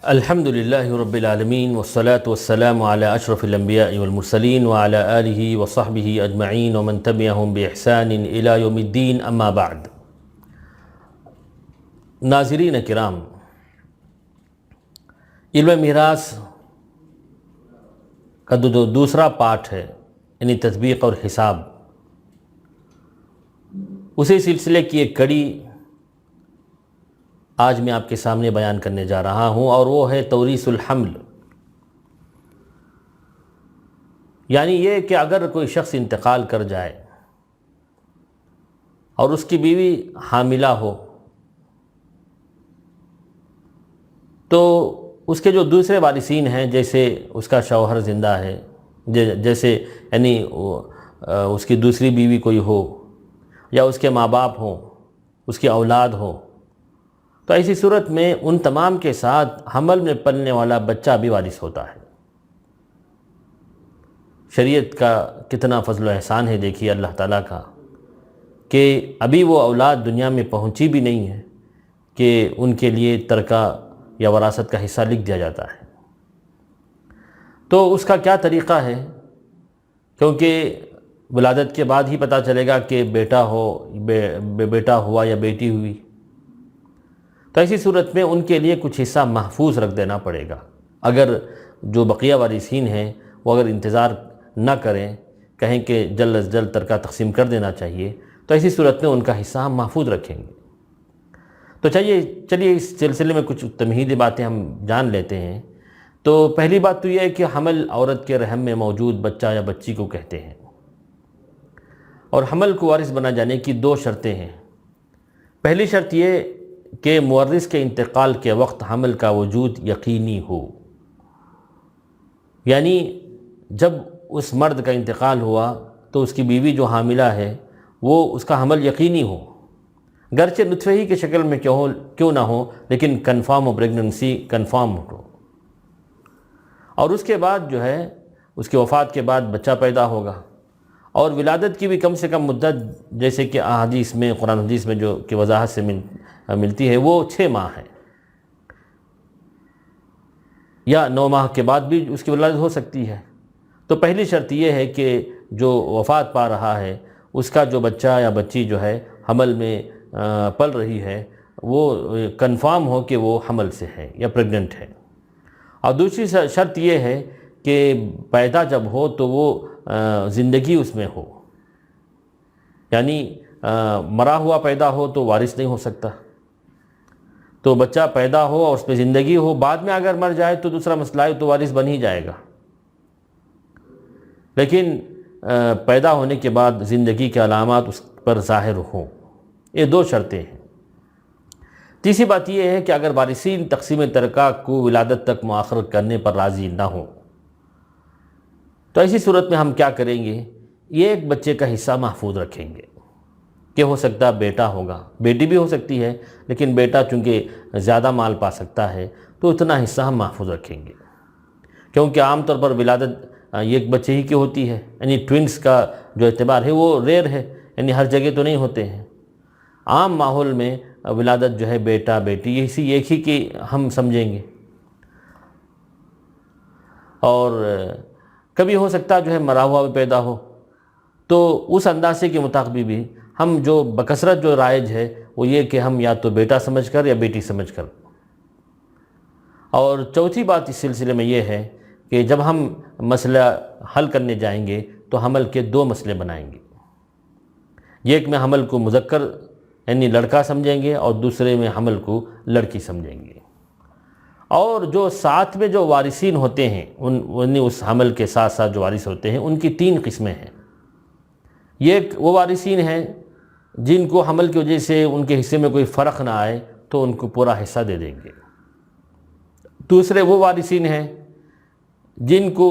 अल्हम्दुलिल्लाहि रब्बिल आलमीन वस्सलातु वस्सलामु अला अशरफिल अंबियाइ वल मुरसलीन व अला आलिहि व सहबिहि अजमईन व मन तबिअहुम बि इहसानिन इला यौमिद्दीन अम्मा बाद। नाज़रीन किराम, इल्म मीरास का जो दूसरा पार्ट है यानी तस्बीक़ और हिसाब, उसी सिलसिले की एक कड़ी आज मैं आपके सामने बयान करने जा रहा हूँ और वो है तौरीसुल हम्ल। यानी ये कि अगर कोई शख्स इंतकाल कर जाए और उसकी बीवी हामिला हो तो उसके जो दूसरे वारिसीन हैं, जैसे उसका शौहर ज़िंदा है, जैसे यानी उसकी दूसरी बीवी कोई हो या उसके माँ बाप हों, उसकी औलाद हो, तो ऐसी सूरत में उन तमाम के साथ हमल में पलने वाला बच्चा भी वारिस होता है। शरीयत का कितना फजल व एहसान है, देखिए अल्लाह ताला का, कि अभी वो औलाद दुनिया में पहुंची भी नहीं है कि उनके लिए तरका या वरासत का हिस्सा लिख दिया जाता है। तो उसका क्या तरीक़ा है, क्योंकि विलादत के बाद ही पता चलेगा कि बेटा हो बेटा हुआ या बेटी हुई। तो ऐसी सूरत में उनके लिए कुछ हिस्सा महफूज रख देना पड़ेगा। अगर जो बकिया वारिसीन हैं वो अगर इंतज़ार न करें, कहें कि जल्द अज जल्द तरका तकसीम कर देना चाहिए, तो ऐसी सूरत में उनका हिस्सा हम महफूज रखेंगे। तो चलिए इस सिलसिले में कुछ तमहीदी बातें हम जान लेते हैं। तो पहली बात तो यह है कि हमल औरत के रहम में मौजूद बच्चा या बच्ची को कहते हैं, और हमल को वारिस बना जाने की दो शर्तें हैं। पहली शर्त यह कि मुवर्रिस के इंतकाल के वक्त हमल का वजूद यकीनी हो, यानी जब उस मर्द का इंतकाल हुआ तो उसकी बीवी जो हामिला है वो उसका हमल यकीनी हो, गरचे नुत्फ़े ही की शक्ल में क्यों ना हो, लेकिन कन्फर्म हो, प्रेगनेंसी कन्फर्म हो। और उसके बाद जो है उसकी वफ़ात के बाद बच्चा पैदा होगा, और विलादत की भी कम से कम मुद्दत, जैसे कि अहादीस में, कुरान हदीस में जो कि वजाहत से मिलती है, वो 6 माह है, या 9 माह के बाद भी उसकी विलादत हो सकती है। तो पहली शर्त यह है कि जो वफ़ात पा रहा है उसका जो बच्चा या बच्ची जो है हमल में पल रही है वो कंफर्म हो कि वो हमल से है या प्रेग्नेंट है। और दूसरी शर्त यह है कि पैदा जब हो तो वो ज़िंदगी उसमें हो, यानी मरा हुआ पैदा हो तो वारिस नहीं हो सकता। तो बच्चा पैदा हो और उसमें ज़िंदगी हो, बाद में अगर मर जाए तो दूसरा मसला है, तो वारिस बन ही जाएगा। लेकिन पैदा होने के बाद ज़िंदगी के अलामात उस पर ज़ाहिर हों, ये 2 शर्तें हैं। तीसरी बात यह है कि अगर वारिसीन तक़सीम तरका को विलादत तक मुआखर करने पर राज़ी ना हो, तो ऐसी सूरत में हम क्या करेंगे, ये एक बच्चे का हिस्सा महफूज रखेंगे कि हो सकता है बेटा होगा, बेटी भी हो सकती है, लेकिन बेटा चूँकि ज़्यादा माल पा सकता है तो उतना हिस्सा हम महफूज रखेंगे। क्योंकि आम तौर पर विलादत एक बच्चे ही की होती है, यानी ट्विंस का जो एतबार है वो रेयर है, यानी हर जगह तो नहीं होते हैं। आम माहौल में विलादत जो है बेटा बेटी इसी एक ही की हम समझेंगे, और कभी हो सकता है जो है मरा हुआ भी पैदा हो, तो उस अंदाजे के मुताबिक भी हम जो बकसरत जो राइज है वो ये कि हम या तो बेटा समझकर या बेटी समझकर। और चौथी बात इस सिलसिले में ये है कि जब हम मसला हल करने जाएंगे तो हमल के 2 मसले बनाएंगे। एक में हमल को मुज़क्कर यानी लड़का समझेंगे और दूसरे में हमल को लड़की समझेंगे। और जो साथ में जो वारिसीन होते हैं उस हमल के साथ साथ जो वारिस होते हैं उनकी 3 किस्में हैं। एक वो वारिसीन हैं जिनको हमल की वजह से उनके हिस्से में कोई फ़र्क ना आए तो उनको पूरा हिस्सा दे देंगे। दूसरे वो वारिसीन हैं जिनको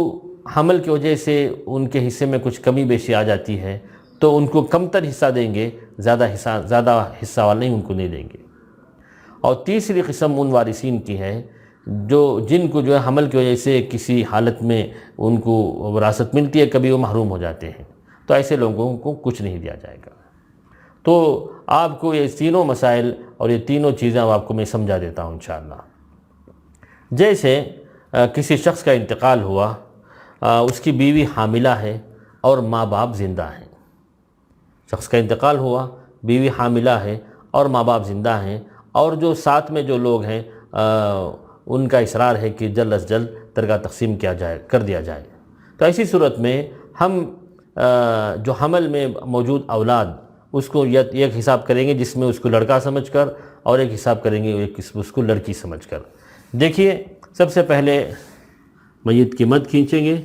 हमल की वजह से उनके हिस्से में कुछ कमी बेशी आ जाती है तो उनको कमतर हिस्सा देंगे, ज़्यादा हिस्सा वाला नहीं, उनको नहीं देंगे। और तीसरी किस्म उन वारिसीन की है जिनको जो है हमल की वजह से किसी हालत में उनको विरासत मिलती है, कभी वो महरूम हो जाते हैं, तो ऐसे लोगों को कुछ नहीं दिया जाएगा। तो आपको ये तीनों मसाइल और ये तीनों चीज़ें आपको मैं समझा देता हूँ इंशाअल्लाह। जैसे किसी शख्स का इंतकाल हुआ, उसकी बीवी हामिला है और माँ बाप ज़िंदा हैं। शख्स का इंतकाल हुआ, बीवी हामिला है और माँ बाप ज़िंदा हैं, और जो साथ में जो लोग हैं उनका इसरार है कि जल्द अज जल्द तरका तकसीम कर दिया जाए। तो ऐसी सूरत में हम जो हमल में मौजूद औलाद उसको एक हिसाब करेंगे जिसमें उसको लड़का समझकर, और एक हिसाब करेंगे उसको लड़की समझकर। देखिए, सबसे पहले मय्यत की मद खींचेंगे,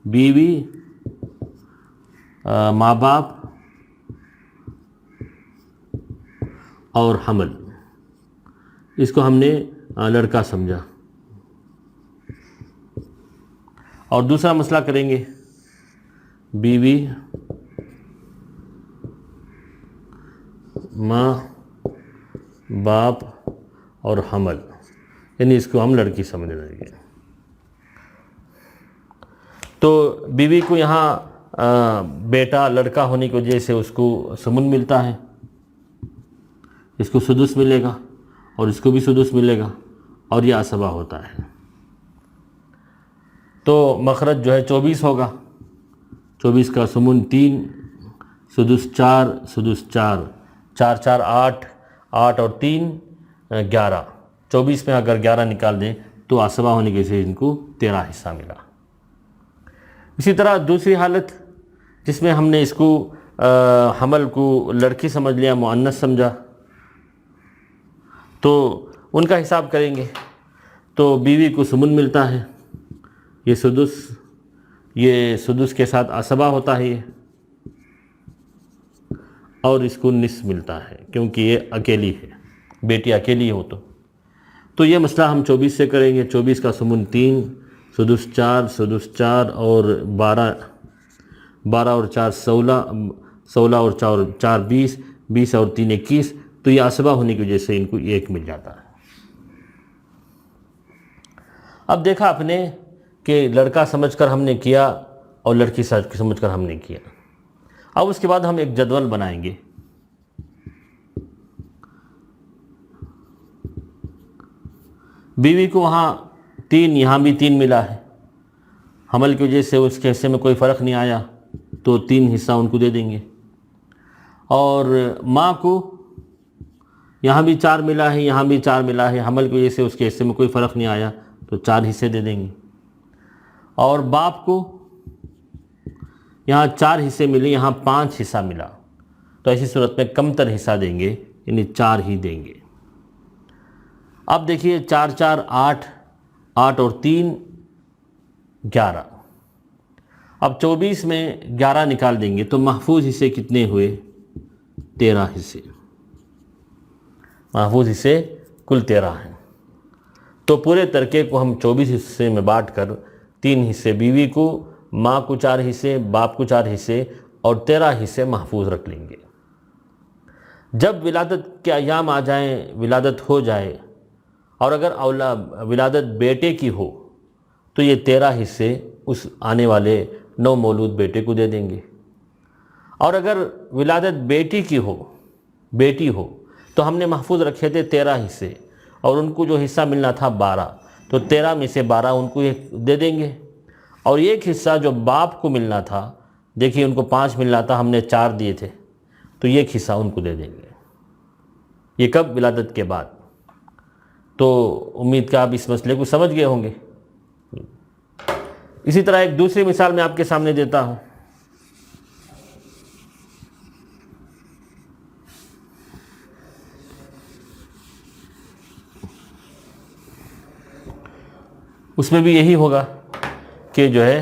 बीवी, माँ बाप और हमल, इसको हमने लड़का समझा। और दूसरा मसला करेंगे, बीवी, माँ बाप और हमल, यानी इसको हम लड़की समझने लगेंगे। तो बीवी को यहाँ बेटा लड़का होने की वजह से उसको सुमुन मिलता है, इसको सुदुस मिलेगा और इसको भी सुदुस मिलेगा, और यह असबा होता है। तो मखरज जो है 24 होगा। 24 का सुमुन 3, सुदुस 4, सुदुस 4, 4 4 8, 8 और 3 11। 24 में अगर 11 निकाल दें तो असबा होने की वजह से इनको 13 हिस्सा मिला। इसी तरह दूसरी हालत जिसमें हमने इसको हमल को लड़की समझ लिया, मुअन्नस समझा, तो उनका हिसाब करेंगे। तो बीवी को सुमुन मिलता है, ये सुदुस के साथ असबा होता है ये, और इसको निस मिलता है क्योंकि ये अकेली है, बेटी अकेली हो। तो ये मसला हम 24 से करेंगे। 24 का सुमुन 3, सुदुस 4, सुदुस 4 और 12, 12 और 4 16, 16 और 4 20, 20 और 3 21। तो ये असबा होने की वजह से इनको 1 मिल जाता है। अब देखा आपने कि लड़का समझकर हमने किया और लड़की समझकर हमने किया। अब उसके बाद हम एक जदवल बनाएंगे। बीवी को वहाँ 3, यहाँ भी 3 मिला है, हमल की वजह से उसके हिस्से में कोई फ़र्क नहीं आया तो 3 हिस्सा उनको दे देंगे। और माँ को यहाँ भी 4 मिला है, यहाँ भी 4 मिला है, हमल की वजह से उसके हिस्से में कोई फ़र्क नहीं आया तो 4 हिस्से दे देंगे। और बाप को यहाँ 4 हिस्से मिले, यहाँ 5 हिस्सा मिला, तो ऐसी सूरत में कमतर हिस्सा देंगे, यानी 4 ही देंगे। अब देखिए 4 4 8, 8 और 3 11। अब 24 में 11 निकाल देंगे तो महफूज हिस्से कितने हुए? 13 हिस्से। महफूज हिस्से कुल 13 हैं। तो पूरे तरके को हम 24 हिस्से में बांट कर 3 हिस्से बीवी को, माँ को 4 हिस्से, बाप को 4 हिस्से और 13 हिस्से महफूज रख लेंगे। जब विलादत के अयाम आ जाएं, विलादत हो जाए, और अगर विलादत बेटे की हो तो ये 13 हिस्से उस आने वाले नौ मौलूद बेटे को दे देंगे। और अगर विलादत बेटी की हो, बेटी हो, तो हमने महफूज रखे थे 13 हिस्से और उनको जो हिस्सा मिलना था 12, तो 13 में से 12 उनको दे देंगे। और एक हिस्सा जो बाप को मिलना था, देखिए उनको 5 मिलना था, हमने 4 दिए थे, तो एक हिस्सा उनको दे देंगे। ये कब? विलादत के बाद। तो उम्मीद का आप इस मसले को समझ गए होंगे। इसी तरह एक दूसरी मिसाल मैं आपके सामने देता हूँ। उसमें भी यही होगा कि जो है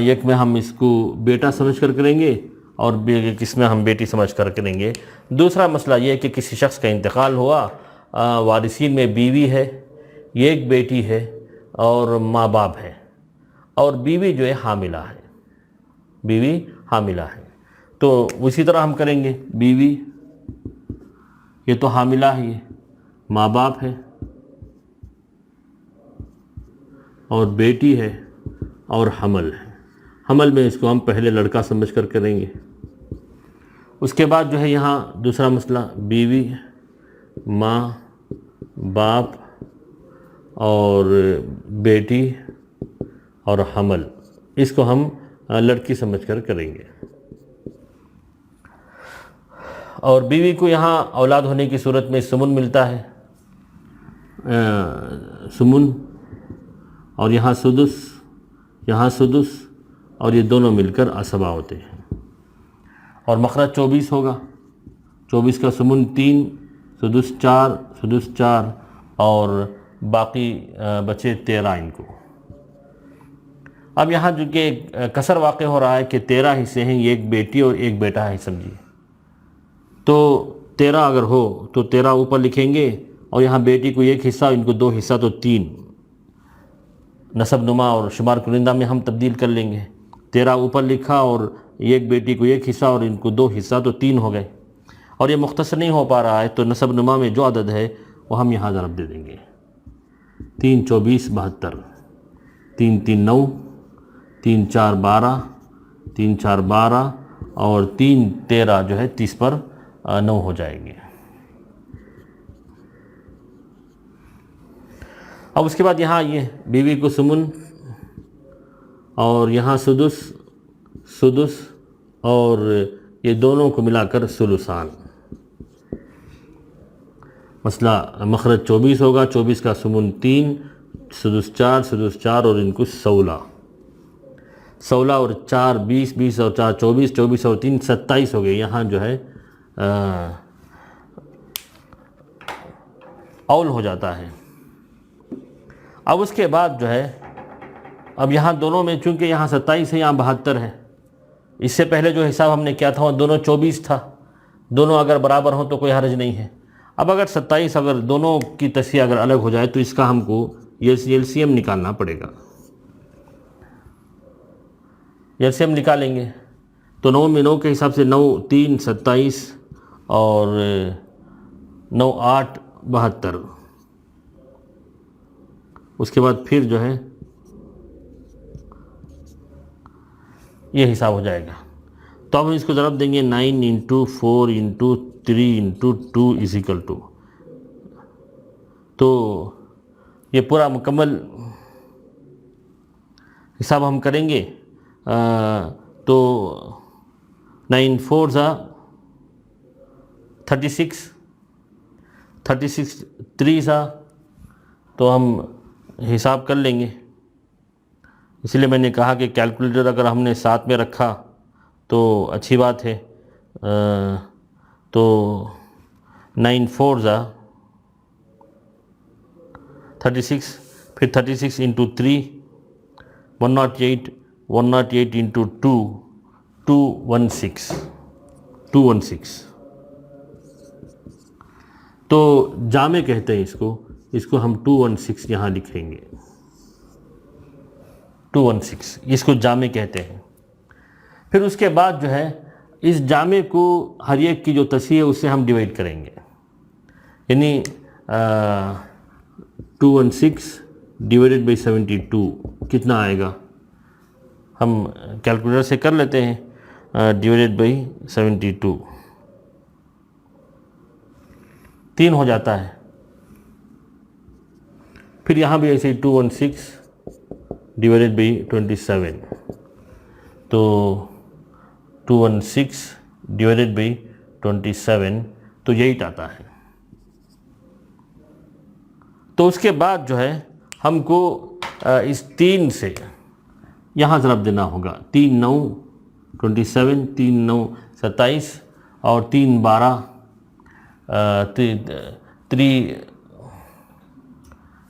एक में हम इसको बेटा समझ कर करेंगे और किसमें हम बेटी समझ कर करेंगे। दूसरा मसला ये है कि किसी शख्स का इंतकाल हुआ, वारिसीन में बीवी है, एक बेटी है और माँ बाप है, और बीवी जो है हामिला है, बीवी हामिला है। तो उसी तरह हम करेंगे, बीवी ये तो हामिला है, ये माँ बाप है और बेटी है और हमल है। हमल में इसको हम पहले लड़का समझ कर करेंगे। उसके बाद जो है यहाँ दूसरा मसला, बीवी, माँ, बाप और बेटी और हमल, इसको हम लड़की समझकर करेंगे। और बीवी को यहाँ औलाद होने की सूरत में सुमुन मिलता है, सुमुन, और यहाँ सुदुस, और ये दोनों मिलकर असबा होते हैं। और मखरज 24 होगा, 24 का सुमुन 3, सुदुस 4, और बाकी बचे 13 इनको। अब यहाँ जो कि कसर वाक़ हो रहा है कि 13 हिस्से हैं, ये एक बेटी और एक बेटा है समझिए। तो 13 अगर हो तो 13 ऊपर लिखेंगे, और यहाँ बेटी को 1 हिस्सा, इनको 2 हिस्सा, तो 3 नसब नुमा और शुमार कुनिंदा में हम तब्दील कर लेंगे। 13 ऊपर लिखा और एक बेटी को 1 हिस्सा और इनको 2 हिस्सा, तो 3 हो गए। और ये मुख्तसर नहीं हो पा रहा है, तो नसब नुमा में जो अदद है वो हम यहाँ ज़रब दे देंगे। 3 24 72, 3 3 9, 3 4 12, 3 4 12, और 3 13 जो है 30 पर 9 हो जाएंगे। अब उसके बाद यहाँ ये बीवी को सुमुन, और यहाँ सुदुस, और ये दोनों को मिलाकर सुलुसान। मसला मखरज 24 होगा, 24 का सुमुन 3, सुदुस 4, और इनको 16 और 4 20, 20 और 4 24, 24 और 3 27 हो गए। यहाँ जो है औल हो जाता है। अब उसके बाद जो है, अब यहाँ दोनों में चूँकि यहाँ 27 है, यहाँ 72 है। इससे पहले जो हिसाब हमने किया था वो दोनों 24 था। दोनों अगर बराबर हों तो कोई हर्ज नहीं है। अब अगर 27 अगर दोनों की तस्वीर अगर अलग हो जाए तो इसका हमको एलसीएम निकालना पड़ेगा। एलसीएम निकालेंगे तो 9 में 9 के हिसाब से 9 3 27 और 9 8 72। उसके बाद फिर जो है ये हिसाब हो जाएगा। तो अब हम इसको ज़रब देंगे 9 into 4 into 3 into 2 is equal to, तो ये पूरा मुकम्मल हिसाब हम करेंगे। तो 9 4 ज़ा 36, 3 ज़ा, तो हम हिसाब कर लेंगे। इसलिए मैंने कहा कि कैलकुलेटर अगर हमने साथ में रखा तो अच्छी बात है। तो 9 4 ज़ा 36, फिर 36 इंटू 3 108, 108 इंटू 2 216। तो जामे कहते हैं इसको हम 216 यहाँ लिखेंगे। 216 इसको जामे कहते हैं। फिर उसके बाद जो है इस जामे को हर एक की जो तस्वीर है उससे हम डिवाइड करेंगे, यानी 216 डिवाइडेड बाई 72 कितना आएगा, हम कैलकुलेटर से कर लेते हैं। डिवाइडेड बाई 72 3 हो जाता है। फिर यहाँ भी ऐसे 216 डिवाइडेड बाई 27, तो 216 डिवाइडेड बाई 27 तो 8 आता है। तो उसके बाद जो है हमको इस 3 से यहाँ ज़रब देना होगा। 3 9 27, 3 9 27 और 3 12 3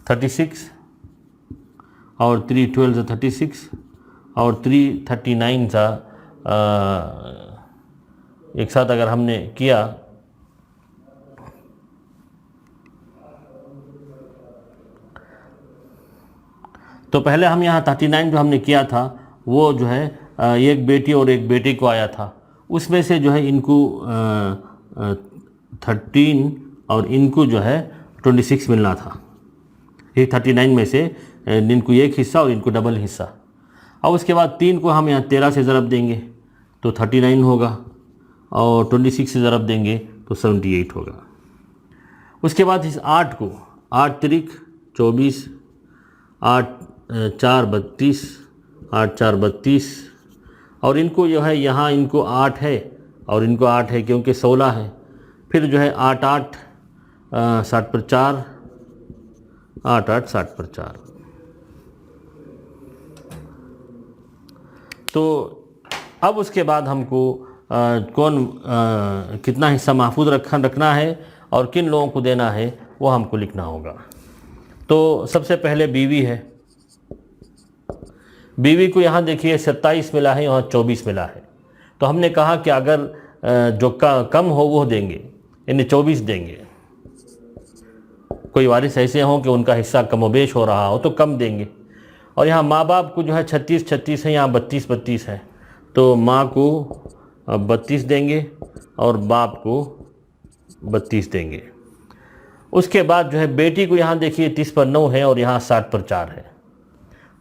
36 और 3 12 36 और 3 39 था। एक साथ अगर हमने किया तो पहले हम यहाँ 39 जो हमने किया था वो जो है एक बेटी और एक बेटे को आया था। उसमें से जो है इनको 13 और इनको जो है 26 मिलना था। ये 39 में से इनको एक हिस्सा और इनको डबल हिस्सा। अब उसके बाद 3 को हम यहाँ 13 से ज़रब देंगे तो 39 होगा और 26 से ज़रब देंगे तो 78 होगा। उसके बाद इस 8 को 8 त्रिक 24, 8 4 32, 8 4 32, और इनको जो है यहाँ इनको 8 है और इनको 8 है क्योंकि 16 है। फिर जो है 8 8 60 पर 4, 8 8 60 पर 4। तो अब उसके बाद हमको कितना हिस्सा महफूज रखना है और किन लोगों को देना है वो हमको लिखना होगा। तो सबसे पहले बीवी है। बीवी को यहाँ देखिए 27 मिला है, यहाँ 24 मिला है। तो हमने कहा कि अगर जो कम हो वो देंगे, यानी 24 देंगे। कोई वारिस ऐसे हों कि उनका हिस्सा कमोबेश हो रहा हो तो कम देंगे। और यहाँ माँ बाप को जो है 36 36 है, यहाँ 32 32 है, तो माँ को 32 देंगे और बाप को 32 देंगे। उसके बाद जो है बेटी को यहाँ देखिए 30 पर 9 है और यहाँ 60 पर 4 है,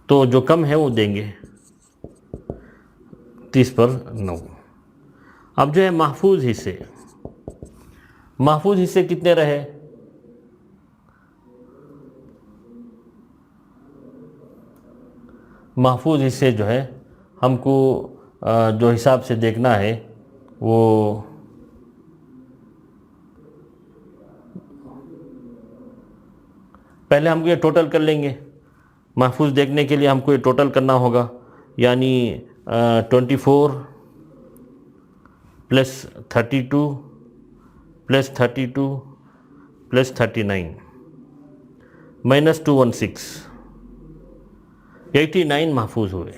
तो जो कम है वो देंगे 30 पर 9। अब जो है महफूज हिस्से कितने रहे? महफूज हिस्से जो है हमको जो हिसाब से देखना है वो पहले हमको ये टोटल कर लेंगे। महफूज देखने के लिए हमको ये टोटल करना होगा, यानी 24 प्लस 32 प्लस 32 प्लस 39 माइनस 216, 89 महफूज हुए।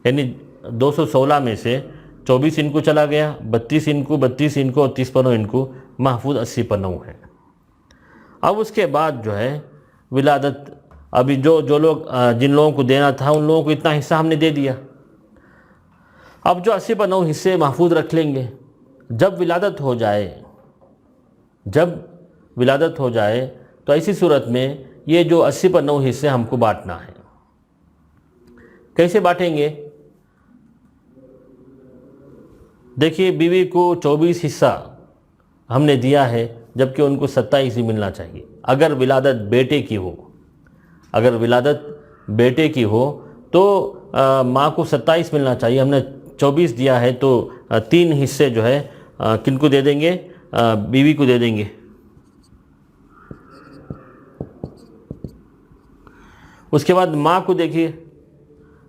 यानी 216 में से 24 इनको चला गया, 32 इनको और 30 पर 9 इनको, महफूज 80 पर 9 है। अब उसके बाद जो है विलादत, अभी जो लोग जिन लोगों को देना था उन लोगों को इतना हिस्सा हमने दे दिया। अब जो 80 पर 9 हिस्से महफूज रख लेंगे। जब विलादत हो जाए तो ऐसी सूरत में ये जो 80 पर 9 हिस्से हमको बांटना है। कैसे बांटेंगे? देखिए, बीवी को 24 हिस्सा हमने दिया है, जबकि उनको 27 ही मिलना चाहिए। अगर विलादत बेटे की हो तो माँ को 27 मिलना चाहिए। हमने 24 दिया है तो 3 हिस्से जो है किनको दे देंगे? बीवी को दे देंगे। उसके बाद माँ को देखिए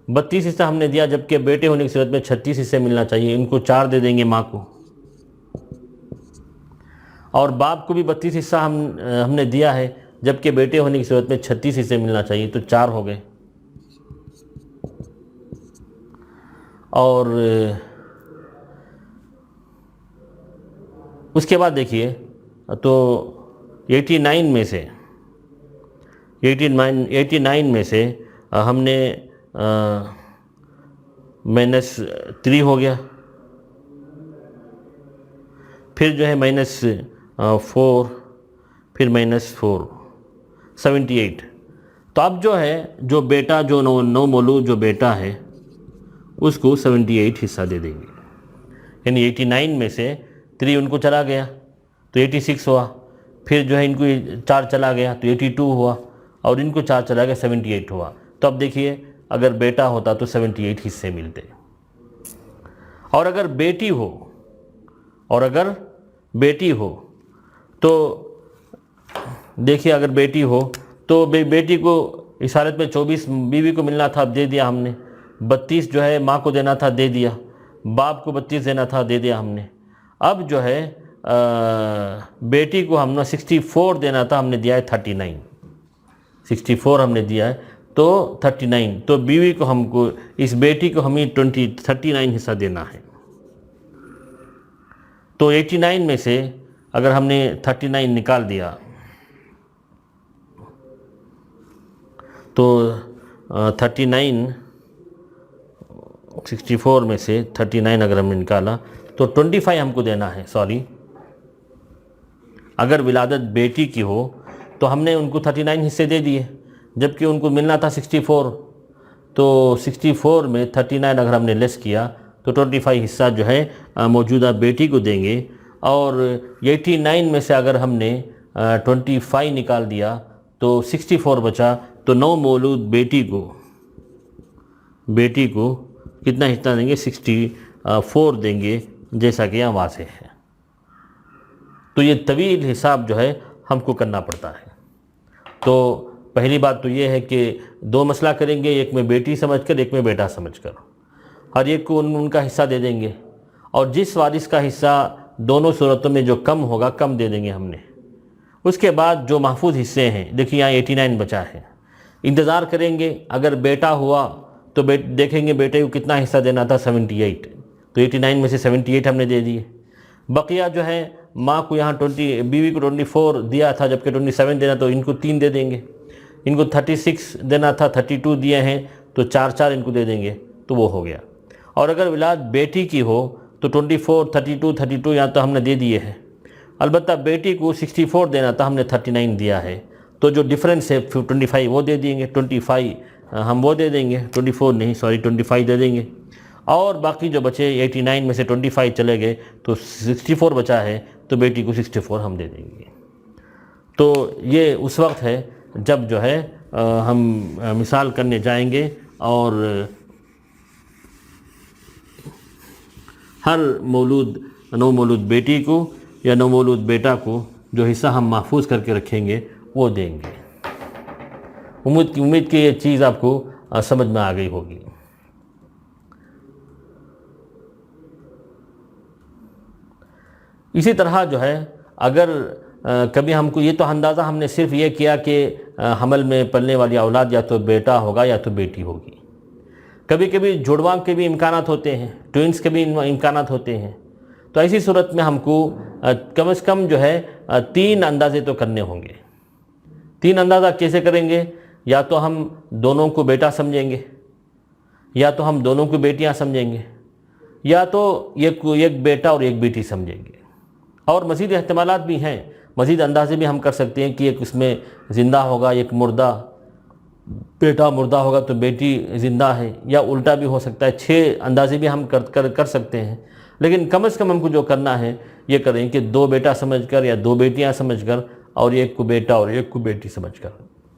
32 हिस्सा हमने दिया, जबकि बेटे होने की सूरत में 36 हिस्से मिलना चाहिए। इनको 4 दे देंगे माँ को। और बाप को भी 32 हिस्सा हमने दिया है, जबकि बेटे होने की सूरत में 36 हिस्से मिलना चाहिए, तो 4 हो गए। और उसके बाद देखिए तो 89 में से हमने -3 हो गया, फिर जो है -4, फिर -4, 78। तो अब जो है जो बेटा, जो नौ मौलूद जो बेटा है उसको 78 हिस्सा दे देंगे। यानी 89 में से 3 उनको चला गया तो 86 हुआ, फिर जो है इनको 4 चला गया तो 82 हुआ, और इनको 4 चला गया 78 हुआ। तो अब देखिए, अगर बेटा होता तो 78 हिस्से मिलते। और अगर बेटी हो तो देखिए, अगर बेटी हो तो बेटी को इस हालत में 24 बीवी को मिलना था, अब दे दिया हमने। 32 जो है माँ को देना था, दे दिया। बाप को 32 देना था, दे दिया हमने। अब जो है बेटी को हमने 64 देना था, हमने दिया है 39। 64 हमने दिया है तो 39, तो बीवी को हमको, इस बेटी को हमें 39 हिस्सा देना है। तो 89 में से अगर हमने 39 निकाल दिया तो 39, 64 में से 39 अगर हमने निकाला तो 25 हमको देना है। सॉरी, अगर विलादत बेटी की हो तो हमने उनको 39 हिस्से दे दिए, जबकि उनको मिलना था 64। तो 64 में 39 अगर हमने लेस किया तो 25 हिस्सा जो है मौजूदा बेटी को देंगे। और 89 में से अगर हमने 25 निकाल दिया तो 64 बचा। तो नौ मौलूद बेटी को कितना हिस्सा देंगे? 64 देंगे, जैसा कि यहाँ वाज़ेह है। तो ये तवील हिसाब जो है हमको करना पड़ता है। तो पहली बात तो ये है कि दो मसला करेंगे, एक में बेटी समझकर, एक में बेटा समझकर। हर एक को उनका हिस्सा दे देंगे, और जिस वारिस का हिस्सा दोनों सूरतों में जो कम होगा, कम दे देंगे हमने। उसके बाद जो महफूज हिस्से हैं, देखिए यहाँ 89 बचा है, इंतज़ार करेंगे। अगर बेटा हुआ तो देखेंगे बेटे को कितना हिस्सा देना था, 78। तो 89 में से 78 हमने दे दिए। बकिया जो है, माँ को यहाँ बीवी को 24 दिया था, जबकि 27 देना, तो इनको 3 दे देंगे। इनको 36 देना था, 32 दिए हैं, तो 4 इनको दे देंगे, तो वो हो गया। और अगर औलाद बेटी की हो तो 24, 32 यहाँ तो हमने दे दिए हैं। अलबत्ता बेटी को 64 देना था, हमने 39 दिया है, तो जो डिफरेंस है 25 वो दे देंगे, 25 हम वो दे देंगे, 24 नहीं, सॉरी 25 दे देंगे। और बाकी जो बचे 89 में से 25 चले गए, तो 64 बचा है, तो बेटी को 64 हम दे देंगे। तो ये उस वक्त है जब जो है हम मिसाल करने जाएंगे, और हर नौ मौलूद बेटी को या नौ मौलूद बेटा को जो हिस्सा हम महफूज करके रखेंगे वो देंगे। उम्मीद की ये चीज़ आपको समझ में आ गई होगी। इसी तरह जो है, अगर कभी हमको ये तो अंदाज़ा हमने सिर्फ ये किया कि हमल में पलने वाली औलाद या तो बेटा होगा या तो बेटी होगी। कभी कभी जुड़वां के भी इम्कानात होते हैं, ट्विंस के भी इम्कानात होते हैं। तो ऐसी सूरत में हमको कम से कम जो है 3 अंदाज़े तो करने होंगे। 3 अंदाज़ा कैसे करेंगे? या तो हम दोनों को बेटा समझेंगे, या तो हम दोनों को बेटियां समझेंगे, या तो एक बेटा और एक बेटी समझेंगे। और मज़ीद एहतमालात भी हैं, मज़ीद अंदाज़े भी हम कर सकते हैं कि एक इसमें ज़िंदा होगा, एक मुर्दा, बेटा मुर्दा होगा तो बेटी ज़िंदा है, या उल्टा भी हो सकता है। 6 अंदाज़े भी हम कर सकते हैं। लेकिन कम से कम हमको जो करना है ये करें कि 2 बेटा समझकर या 2 बेटियां समझकर, और एक को बेटा और एक को बेटी समझकर।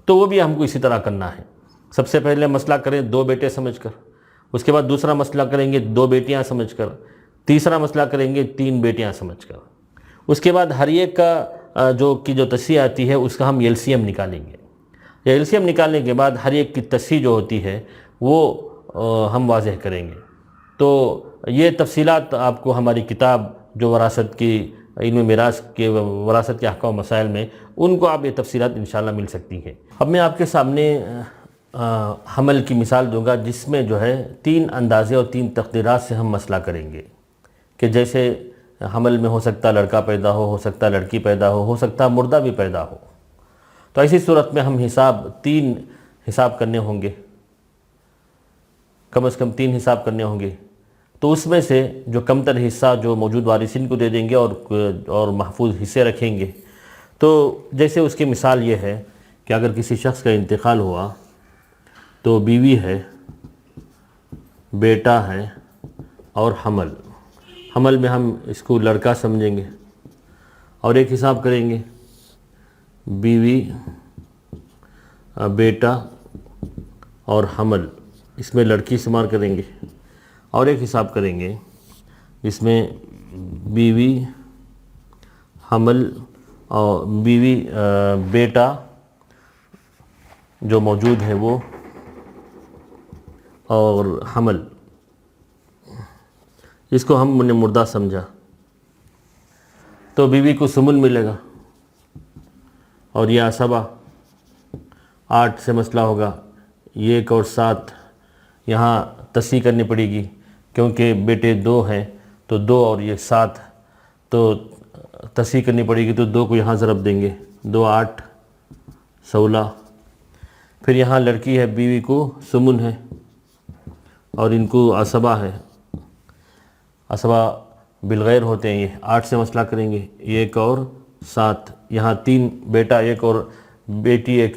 तो वो भी हमको इसी तरह करना है। सबसे पहले मसला करें 2 बेटे समझकर, उसके बाद दूसरा मसला करेंगे 2 बेटियां समझकर, तीसरा मसला करेंगे 3 बेटियां समझकर। उसके बाद हर एक का जो तस्सी आती है उसका हम एलसीएम निकालेंगे। या एलसीएम निकालने के बाद हर एक की तस्सी जो होती है वो हम वाज़ेह करेंगे। तो ये तफसीलात आपको हमारी किताब जो वरासत की इल्म मिरास के वरासत के अहकाम मसाइल में, उनको आप ये तफसीलात इंशाअल्लाह मिल सकती हैं। अब मैं आपके सामने हमल की मिसाल दूंगा, जिसमें जो है 3 अंदाज़े और 3 तक़दीरात से हम मसला करेंगे कि जैसे हमल में हो सकता लड़का पैदा हो सकता लड़की पैदा हो सकता मुर्दा भी पैदा हो। तो ऐसी सूरत में हम 3 हिसाब करने होंगे, कम से कम 3 हिसाब करने होंगे। तो उसमें से जो कमतर हिस्सा जो मौजूद वारिसिन को दे देंगे और महफूज हिस्से रखेंगे। तो जैसे उसकी मिसाल ये है कि अगर किसी शख्स का इंतकाल हुआ तो बीवी है, बेटा है और हमल में हम इसको लड़का समझेंगे, और एक हिसाब करेंगे बीवी, बेटा और हमल, इसमें लड़की शुमार करेंगे। और एक हिसाब करेंगे इसमें बीवी, हमल और बीवी, बेटा जो मौजूद है वो, और हमल, इसको हमने मुर्दा समझा। तो बीवी को सुमुन मिलेगा, और यह असबा 8 से मसला होगा। 1 और 7 यहाँ तस्सी करनी पड़ेगी, क्योंकि बेटे 2 हैं, तो 2 और ये 7 तो तस्सी करनी पड़ेगी। तो 2 को यहाँ ज़रब देंगे, 2 8 16। फिर यहाँ लड़की है, बीवी को सुमुन है और इनको असबा है। असबा बिलगैर होते हैं ये। 8 से मसला करेंगे, 1 और 7, यहाँ 3 बेटा 1 और बेटी 1,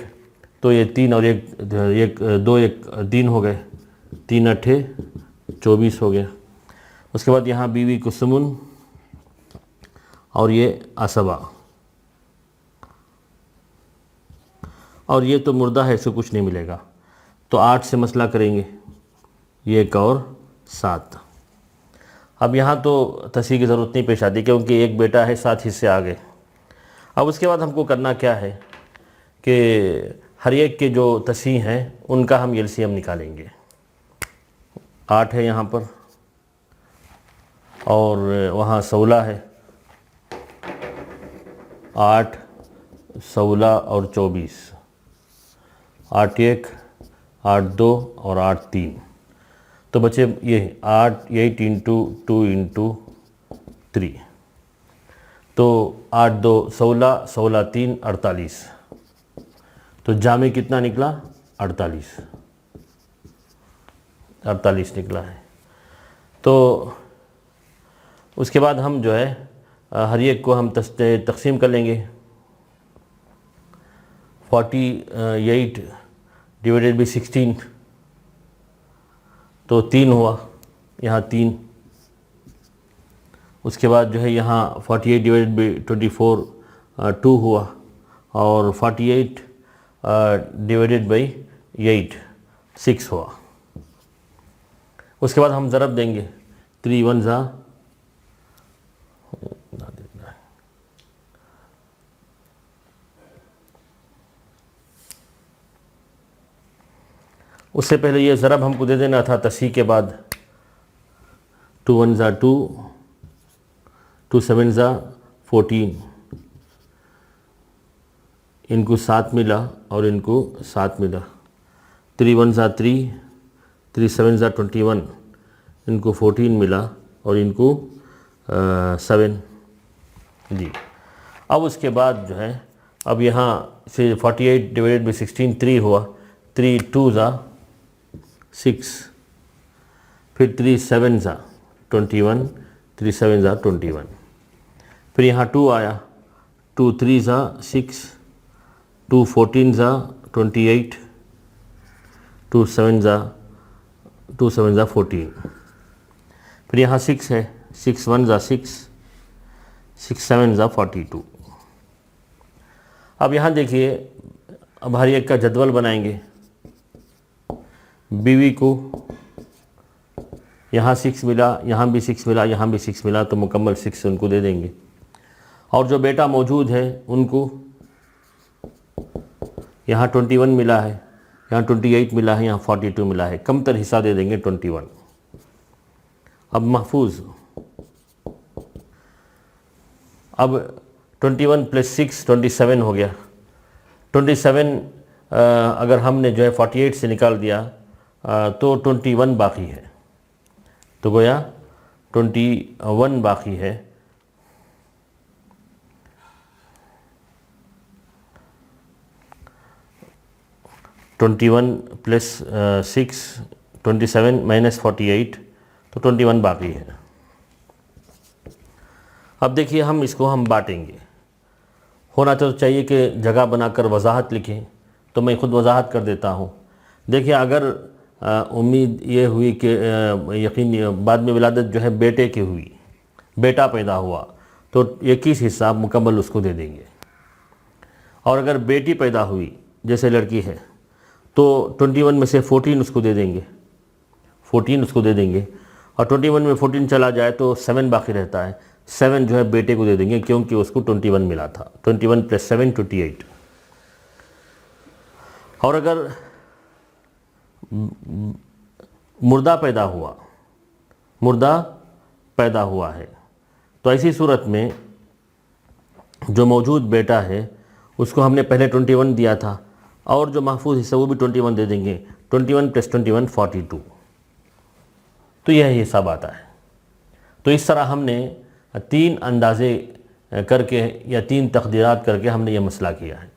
तो ये 3 और 1 2 1 3 हो गए, 3 8 24 हो गया। उसके बाद यहाँ बीवी को सुमुन और ये असबा, और ये तो मुर्दा है, इसको कुछ नहीं मिलेगा। तो 8 से मसला करेंगे, ये 1 और 7। अब यहाँ तो तस्हीह की ज़रूरत नहीं पेश आती क्योंकि एक बेटा है, 7 हिस्से आ गए। अब उसके बाद हमको करना क्या है कि हर एक के जो तस्हीह हैं उनका हम एलसीएम निकालेंगे। 8 है यहाँ पर और वहाँ 16 है। 8, 16 और 24, 8 1, 8 2 और 8 3। तो बचे ये 8 इंटू 2 इंटू 3, तो 8 2 16, 16 3 48। तो जामे कितना निकला? 48 निकला है। तो उसके बाद हम जो है हर एक को हम तकसीम कर लेंगे। 48 डिवाइडेड बाई 16, तो 3 हुआ, यहाँ 3। उसके बाद जो है यहाँ 48 डिवाइडेड बाई 24 2 हुआ, और 48 डिवाइडेड बाई 8 6 हुआ। उसके बाद हम ज़रब देंगे, 3 1 ज़ा, उससे पहले ये ज़रब हमको दे देना था तस्हीह के बाद। 2 1 ज़ा 2, 2 7 ज़ा 14, इनको 7 मिला और इनको 7 मिला। 3 1 ज़ा 3, 3 7 ज़ा 21, इनको 14 मिला और इनको 7 जी। अब उसके बाद जो है अब यहाँ से 48 डिवाइडेड बाई 16 3 हुआ, 3 2 ज़ा 6, फिर 3 7 ज़ा 21, 3 7 ज़ा 21, फिर यहाँ 2 आया, 2 3 ज़ा 6, 2 14 ज़ा 28, 2 7 ज़ा 14, फिर यहाँ 6 है, 6 1 ज़ा 6, 6 7 ज़ा 42। अब यहाँ देखिए, अब हर एक का जदवल बनाएंगे। बीवी को यहाँ 6 मिला, यहाँ भी 6 मिला, यहाँ भी 6 मिला, तो मुकम्मल 6 उनको दे देंगे। और जो बेटा मौजूद है उनको यहाँ 21 मिला है, यहाँ 28 मिला है, यहाँ 42 मिला है, कम तर हिस्सा दे देंगे 21। अब महफूज, अब 21 + 6 27 हो गया। 27 अगर हमने जो है 48 से निकाल दिया तो 21 बाकी है, तो गोया 21 बाकी है। +6 27 - 48, तो 21 बाकी है। अब देखिए हम इसको हम बांटेंगे। होना तो चाहिए कि जगह बनाकर वजाहत लिखें, तो मैं खुद वजाहत कर देता हूँ। देखिए अगर उम्मीद ये हुई कि यकीन बाद में विलादत जो है बेटे की हुई, बेटा पैदा हुआ, तो 21 हिस्सा मुकम्मल उसको दे देंगे। और अगर बेटी पैदा हुई जैसे लड़की है तो 21 में से 14 उसको दे देंगे, 14 उसको दे देंगे। और 21 में 14 चला जाए तो 7 बाकी रहता है, 7 जो है बेटे को दे देंगे क्योंकि उसको 21 मिला था। 21 + 7 28। और अगर मुर्दा पैदा हुआ है तो ऐसी सूरत में जो मौजूद बेटा है उसको हमने पहले 21 दिया था और जो महफूज हिस्सा वो भी 21 दे देंगे। 21 + 21 42। तो यह हिसाब आता है। तो इस तरह हमने 3 अंदाज़े करके या 3 तकदीरात करके हमने यह मसला किया है।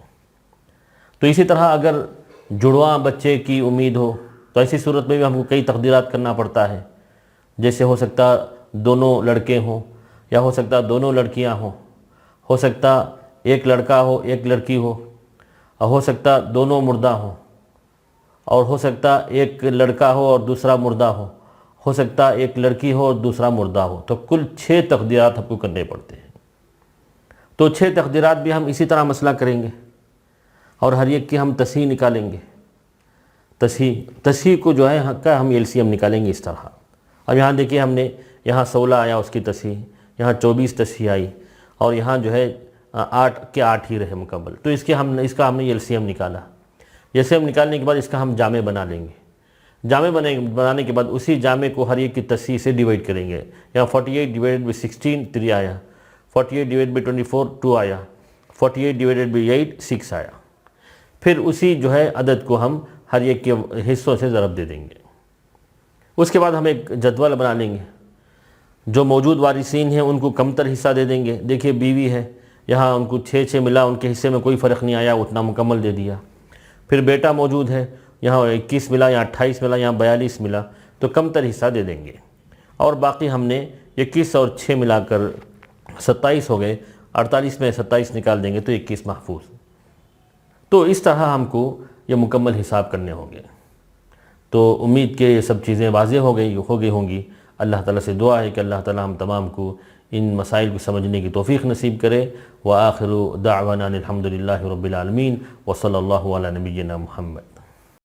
तो इसी तरह अगर जुड़वा बच्चे की उम्मीद हो तो ऐसी सूरत में भी हमको कई तकदीरात करना पड़ता है। जैसे हो सकता दोनों लड़के हों या हो सकता दोनों लड़कियां हों, हो सकता एक लड़का हो एक लड़की हो सकता दोनों मुर्दा हों, और हो सकता एक लड़का हो और दूसरा मुर्दा हो सकता एक लड़की हो और दूसरा मुर्दा हो। तो कुल 6 तकदीरात हमको करने पड़ते हैं। तो 6 तकदीरात भी हम इसी तरह मसला करेंगे। और हर एक की हम तस्हीह निकालेंगे। तस्हीह को जो है का हम एलसीएम निकालेंगे इस तरह। अब यहाँ देखिए, हमने यहाँ 16 आया उसकी तस्हीह, यहाँ 24 तस्हीह आई, और यहाँ जो है 8 के 8 ही रहे मुकम्मल। तो इसका हमने एलसीएम निकाला। एलसीएम निकालने के बाद इसका हम जामे बना लेंगे। जामे बनाने के बाद उसी जामे को हर एक की तस्हीह से डिवाइड करेंगे। यहाँ 48 डिवाइडेड बाई 16 3 आया, 48 डिवाइडेड बाई 24 2 आया, 48 डिवाइडेड बाई 8 6 आया। फिर उसी जो है अदद को हम हर एक के हिस्सों से ज़रब दे देंगे। उसके बाद हम एक जदवल बना लेंगे। जो मौजूद वारिसीन हैं उनको कमतर हिस्सा दे देंगे। देखिए बीवी है, यहाँ उनको 6 मिला, उनके हिस्से में कोई फ़र्क नहीं आया, उतना मुकम्मल दे दिया। फिर बेटा मौजूद है, यहाँ 21 मिला, यहाँ 28 मिला, यहाँ 42 मिला, तो कमतर हिस्सा दे देंगे। और बाकी हमने 21 और 6 मिलाकर 27 हो गए, 48 में 27 निकाल देंगे तो 21 महफूज। तो इस तरह हमको ये मुकम्मल हिसाब करने होंगे। तो उम्मीद के ये सब चीज़ें वाज़ेह हो गई होंगी। अल्लाह ताला से दुआ है कि अल्लाह ताला हम तमाम को इन मसाइल को समझने की तौफ़ीक़ नसीब करे। व आखिरु दाअवाना अनिल हम्दुलिल्लाहि रब्बिल आलमीन व सल्लल्लाहु अला नबिय्यिना मुहम्मद।